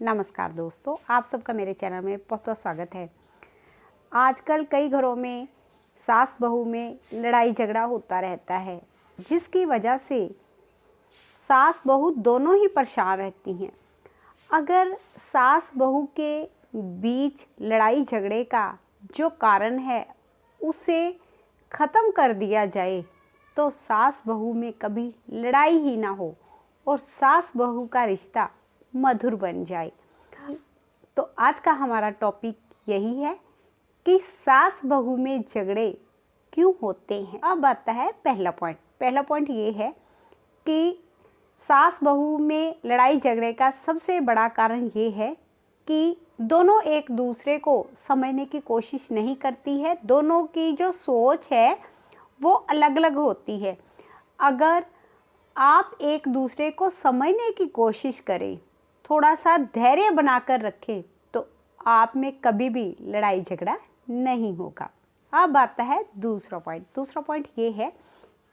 नमस्कार दोस्तों, आप सबका मेरे चैनल में बहुत बहुत स्वागत है। आजकल कई घरों में सास बहू में लड़ाई झगड़ा होता रहता है, जिसकी वजह से सास बहू दोनों ही परेशान रहती हैं। अगर सास बहू के बीच लड़ाई झगड़े का जो कारण है उसे ख़त्म कर दिया जाए तो सास बहू में कभी लड़ाई ही ना हो और सास बहू का रिश्ता मधुर बन जाए। तो आज का हमारा टॉपिक यही है कि सास बहू में झगड़े क्यों होते हैं। अब आता है पहला पॉइंट ये है कि सास बहू में लड़ाई झगड़े का सबसे बड़ा कारण ये है कि दोनों एक दूसरे को समझने की कोशिश नहीं करती है। दोनों की जो सोच है वो अलग अलग होती है। अगर आप एक दूसरे को समझने की कोशिश करें, थोड़ा सा धैर्य बनाकर रखें, तो आप में कभी भी लड़ाई झगड़ा नहीं होगा। अब आता है दूसरा पॉइंट ये है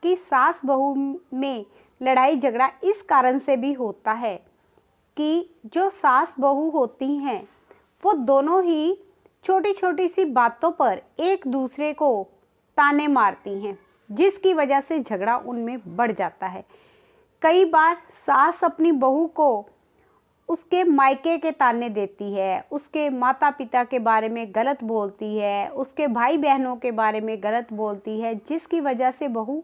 कि सास बहू में लड़ाई झगड़ा इस कारण से भी होता है कि जो सास बहू होती हैं वो दोनों ही छोटी छोटी सी बातों पर एक दूसरे को ताने मारती हैं, जिसकी वजह से झगड़ा उनमें बढ़ जाता है। कई बार सास अपनी बहू को उसके मायके के ताने देती है, उसके माता पिता के बारे में गलत बोलती है, उसके भाई बहनों के बारे में गलत बोलती है, जिसकी वजह से बहू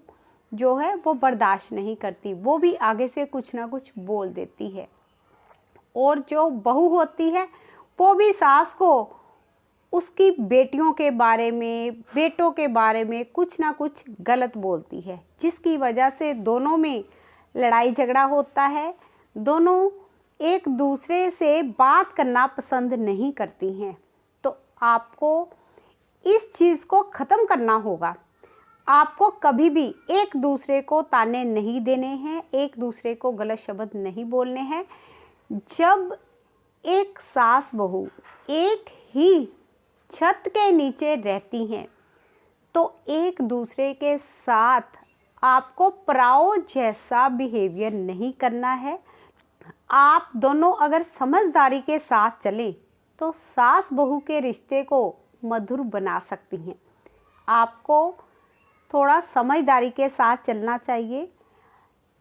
जो है वो बर्दाश्त नहीं करती, वो भी आगे से कुछ ना कुछ बोल देती है। और जो बहू होती है वो भी सास को उसकी बेटियों के बारे में, बेटों के बारे में कुछ ना कुछ गलत बोलती है, जिसकी वजह से दोनों में लड़ाई झगड़ा होता है। दोनों एक दूसरे से बात करना पसंद नहीं करती हैं। तो आपको इस चीज़ को ख़त्म करना होगा। आपको कभी भी एक दूसरे को ताने नहीं देने हैं, एक दूसरे को गलत शब्द नहीं बोलने हैं। जब एक सास बहू एक ही छत के नीचे रहती हैं तो एक दूसरे के साथ आपको पराओ जैसा बिहेवियर नहीं करना है। आप दोनों अगर समझदारी के साथ चलें तो सास बहू के रिश्ते को मधुर बना सकती हैं। आपको थोड़ा समझदारी के साथ चलना चाहिए।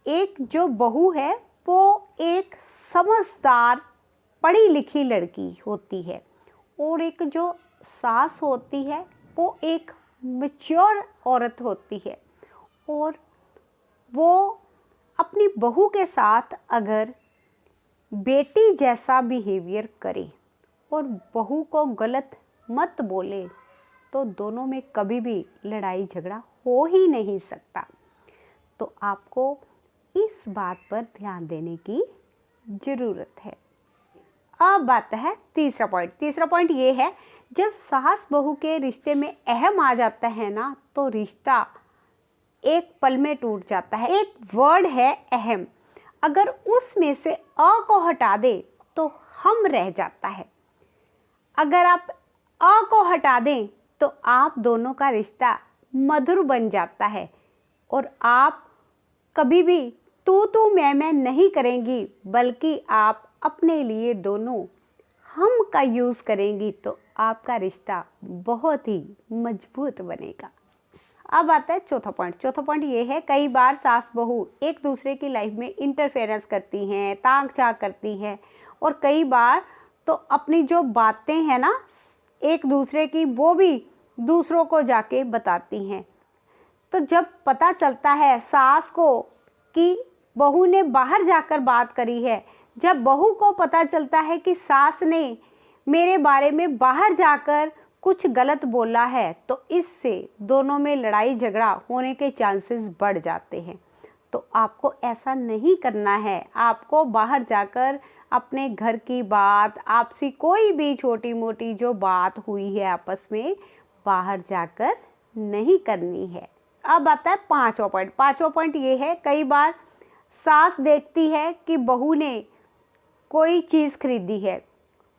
एक जो बहू है वो एक समझदार पढ़ी लिखी लड़की होती है और एक जो सास होती है वो एक मैच्योर औरत होती है, और वो अपनी बहू के साथ अगर बेटी जैसा बिहेवियर करे और बहू को गलत मत बोले तो दोनों में कभी भी लड़ाई झगड़ा हो ही नहीं सकता। तो आपको इस बात पर ध्यान देने की ज़रूरत है। अब आता है तीसरा पॉइंट ये है, जब सास बहू के रिश्ते में अहम आ जाता है ना तो रिश्ता एक पल में टूट जाता है। एक वर्ड है अहम, अगर उसमें से अ को हटा दे तो हम रह जाता है। अगर आप अ को हटा दें तो आप दोनों का रिश्ता मधुर बन जाता है और आप कभी भी तू मैं नहीं करेंगी, बल्कि आप अपने लिए दोनों हम का यूज़ करेंगी तो आपका रिश्ता बहुत ही मजबूत बनेगा। अब आता है चौथा पॉइंट ये है, कई बार सास बहू एक दूसरे की लाइफ में इंटरफेरेंस करती हैं, ताक झाँक करती हैं, और कई बार तो अपनी जो बातें हैं ना एक दूसरे की वो भी दूसरों को जाके बताती हैं। तो जब पता चलता है सास को कि बहू ने बाहर जाकर बात करी है, जब बहू को पता चलता है कि सास ने मेरे बारे में बाहर जाकर कुछ गलत बोला है, तो इससे दोनों में लड़ाई झगड़ा होने के चांसेस बढ़ जाते हैं। तो आपको ऐसा नहीं करना है। आपको बाहर जाकर अपने घर की बात, आपसी कोई भी छोटी मोटी जो बात हुई है आपस में, बाहर जाकर नहीं करनी है। अब आता है पांचवा पॉइंट ये है, कई बार सास देखती है कि बहू ने कोई चीज़ खरीदी है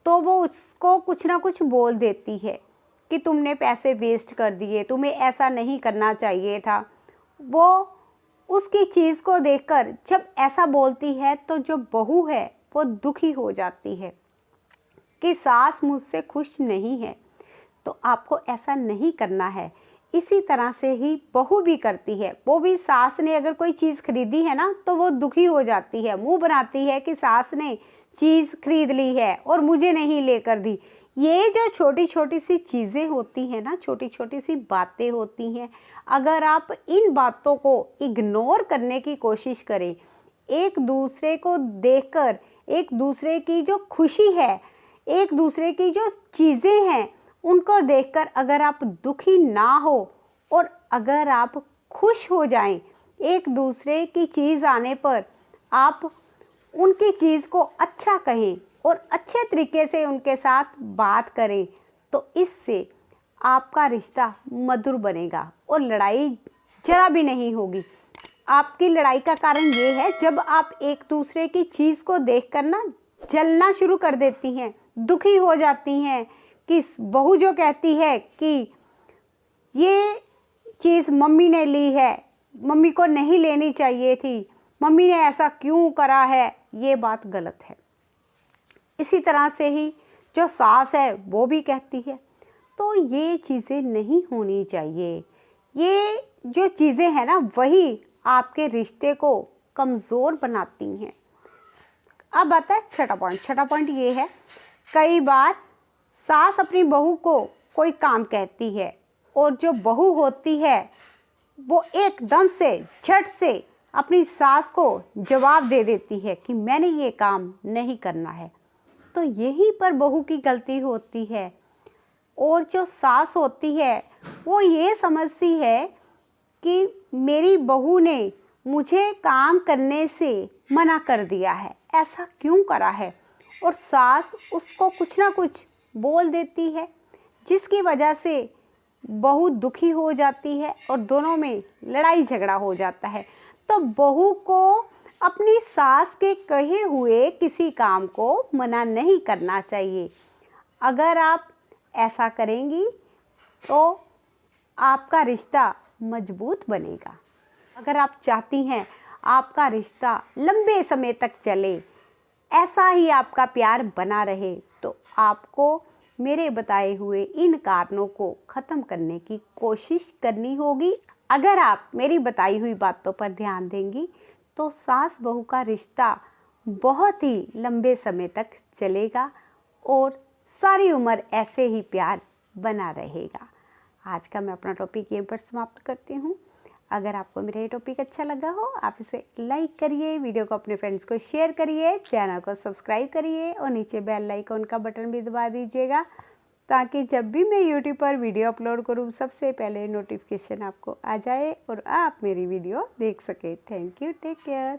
तो वो उसको कुछ ना कुछ बोल देती है कि तुमने पैसे वेस्ट कर दिए, तुम्हें ऐसा नहीं करना चाहिए था। वो उसकी चीज़ को देखकर जब ऐसा बोलती है तो जो बहू है वो दुखी हो जाती है कि सास मुझसे खुश नहीं है, तो आपको ऐसा नहीं करना है। इसी तरह से ही बहू भी करती है। वो भी सास ने अगर कोई चीज़ खरीदी है ना तो वो दुखी हो जाती है, मुंह बनाती है कि सास ने चीज़ खरीद ली है और मुझे नहीं लेकर दी। ये जो छोटी छोटी सी चीज़ें होती हैं ना, छोटी छोटी सी बातें होती हैं, अगर आप इन बातों को इग्नोर करने की कोशिश करें, एक दूसरे को देखकर, एक दूसरे की जो खुशी है, एक दूसरे की जो चीज़ें हैं उनको देखकर अगर आप दुखी ना हो और अगर आप खुश हो जाएं, एक दूसरे की चीज़ आने पर आप उनकी चीज़ को अच्छा कहें और अच्छे तरीके से उनके साथ बात करें, तो इससे आपका रिश्ता मधुर बनेगा और लड़ाई जरा भी नहीं होगी। आपकी लड़ाई का कारण ये है जब आप एक दूसरे की चीज़ को देखकर ना जलना शुरू कर देती हैं, दुखी हो जाती हैं कि बहू जो कहती है कि ये चीज़ मम्मी ने ली है, मम्मी को नहीं लेनी चाहिए थी, मम्मी ने ऐसा क्यों करा है, ये बात गलत है। इसी तरह से ही जो सास है वो भी कहती है, तो ये चीज़ें नहीं होनी चाहिए। ये जो चीज़ें हैं ना वही आपके रिश्ते को कमज़ोर बनाती हैं। अब आता है छठा पॉइंट। छठा पॉइंट ये है, कई बार सास अपनी बहू को कोई काम कहती है और जो बहू होती है वो एकदम से झट से अपनी सास को जवाब दे देती है कि मैंने ये काम नहीं करना है। तो यहीं पर बहू की गलती होती है और जो सास होती है वो ये समझती है कि मेरी बहू ने मुझे काम करने से मना कर दिया है, ऐसा क्यों करा है, और सास उसको कुछ ना कुछ बोल देती है जिसकी वजह से बहू दुखी हो जाती है और दोनों में लड़ाई झगड़ा हो जाता है। तो बहू को अपनी सास के कहे हुए किसी काम को मना नहीं करना चाहिए। अगर आप ऐसा करेंगी तो आपका रिश्ता मजबूत बनेगा। अगर आप चाहती हैं आपका रिश्ता लंबे समय तक चले, ऐसा ही आपका प्यार बना रहे, तो आपको मेरे बताए हुए इन कारणों को ख़त्म करने की कोशिश करनी होगी। अगर आप मेरी बताई हुई बातों पर ध्यान देंगी तो सास बहू का रिश्ता बहुत ही लंबे समय तक चलेगा और सारी उम्र ऐसे ही प्यार बना रहेगा। आज का मैं अपना टॉपिक यहीं पर समाप्त करती हूँ। अगर आपको मेरा ये टॉपिक अच्छा लगा हो, आप इसे लाइक करिए, वीडियो को अपने फ्रेंड्स को शेयर करिए, चैनल को सब्सक्राइब करिए और नीचे बेल आइकन का बटन भी दबा दीजिएगा ताकि जब भी मैं यूट्यूब पर वीडियो अपलोड करूँ सबसे पहले नोटिफिकेशन आपको आ जाए और आप मेरी वीडियो देख सकें। Thank you, take care.